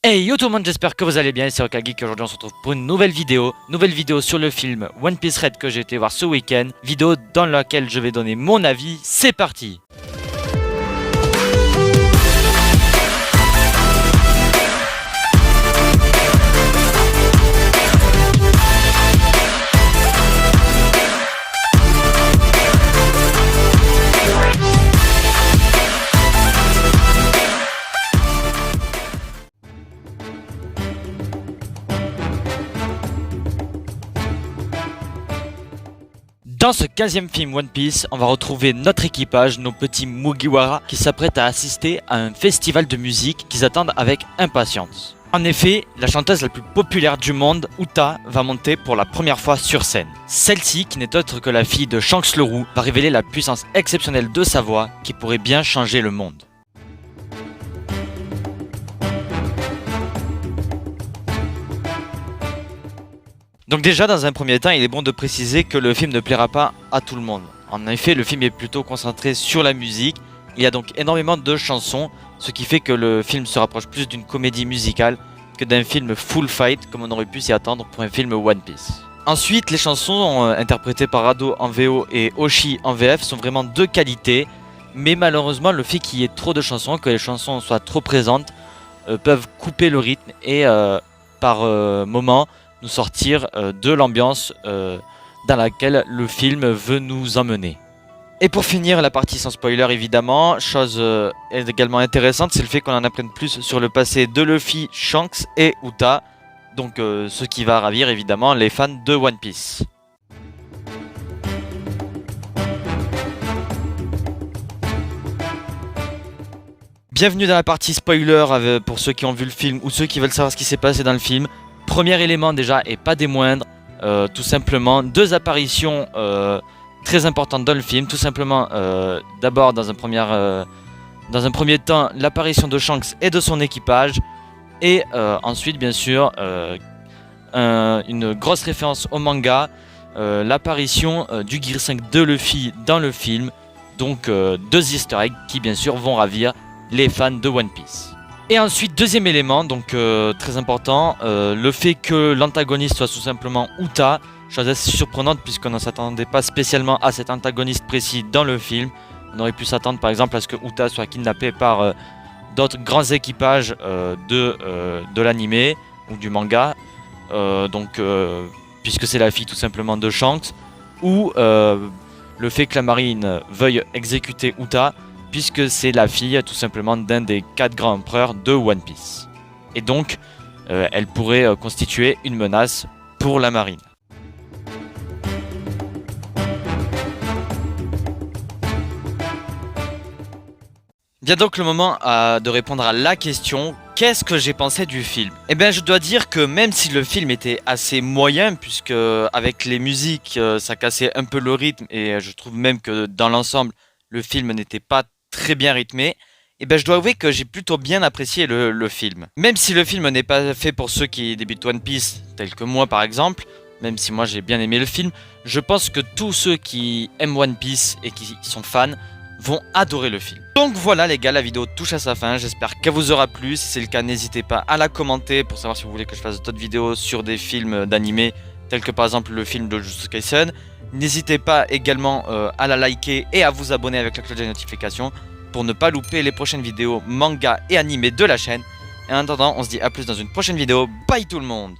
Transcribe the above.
Hey yo tout le monde, j'espère que vous allez bien, c'est Okagi, aujourd'hui on se retrouve pour une nouvelle vidéo sur le film One Piece Red que j'ai été voir ce week-end, vidéo dans laquelle je vais donner mon avis, c'est parti. Dans ce 15e film One Piece, on va retrouver notre équipage, nos petits Mugiwara, qui s'apprêtent à assister à un festival de musique qu'ils attendent avec impatience. En effet, la chanteuse la plus populaire du monde, Uta, va monter pour la première fois sur scène. Celle-ci, qui n'est autre que la fille de Shanks le Roux, va révéler la puissance exceptionnelle de sa voix qui pourrait bien changer le monde. Donc déjà, dans un premier temps, il est bon de préciser que le film ne plaira pas à tout le monde. En effet, le film est plutôt concentré sur la musique. Il y a donc énormément de chansons, ce qui fait que le film se rapproche plus d'une comédie musicale que d'un film full fight, comme on aurait pu s'y attendre pour un film One Piece. Ensuite, les chansons interprétées par Ado en VO et Oshi en VF sont vraiment de qualité, mais malheureusement, le fait qu'il y ait trop de chansons, que les chansons soient trop présentes, peuvent couper le rythme et par moments nous sortir de l'ambiance dans laquelle le film veut nous emmener. Et pour finir la partie sans spoiler évidemment, chose également intéressante, c'est le fait qu'on en apprenne plus sur le passé de Luffy, Shanks et Uta, donc ce qui va ravir évidemment les fans de One Piece. Bienvenue dans la partie spoiler pour ceux qui ont vu le film ou ceux qui veulent savoir ce qui s'est passé dans le film. Premier élément déjà, et pas des moindres, tout simplement deux apparitions très importantes dans le film. Tout simplement, d'abord dans un premier temps, l'apparition de Shanks et de son équipage. Et ensuite, bien sûr, une grosse référence au manga, l'apparition du Gear 5 de Luffy dans le film. Donc deux easter eggs qui bien sûr vont ravir les fans de One Piece. Et ensuite, deuxième élément, donc très important, le fait que l'antagoniste soit tout simplement Uta, chose assez surprenante puisqu'on ne s'attendait pas spécialement à cet antagoniste précis dans le film. On aurait pu s'attendre par exemple à ce que Uta soit kidnappé par d'autres grands équipages de l'anime ou du manga, puisque c'est la fille tout simplement de Shanks, ou le fait que la marine veuille exécuter Uta, puisque c'est la fille tout simplement d'un des 4 grands empereurs de One Piece. Et donc, elle pourrait constituer une menace pour la marine. Vient donc le moment de répondre à la question « Qu'est-ce que j'ai pensé du film ?» Eh bien, je dois dire que même si le film était assez moyen, puisque avec les musiques, ça cassait un peu le rythme, et je trouve même que dans l'ensemble, le film n'était pas très bien rythmé, et ben je dois avouer que j'ai plutôt bien apprécié le film. Même si le film n'est pas fait pour ceux qui débutent One Piece, tels que moi par exemple, même si moi j'ai bien aimé le film, je pense que tous ceux qui aiment One Piece et qui sont fans vont adorer le film. Donc voilà les gars, la vidéo touche à sa fin, j'espère qu'elle vous aura plu. Si c'est le cas, n'hésitez pas à la commenter pour savoir si vous voulez que je fasse d'autres vidéos sur des films d'animé, tels que par exemple le film de Jujutsu Kaisen. N'hésitez pas également à la liker et à vous abonner avec la cloche de notification pour ne pas louper les prochaines vidéos manga et animés de la chaîne. Et en attendant, on se dit à plus dans une prochaine vidéo. Bye tout le monde!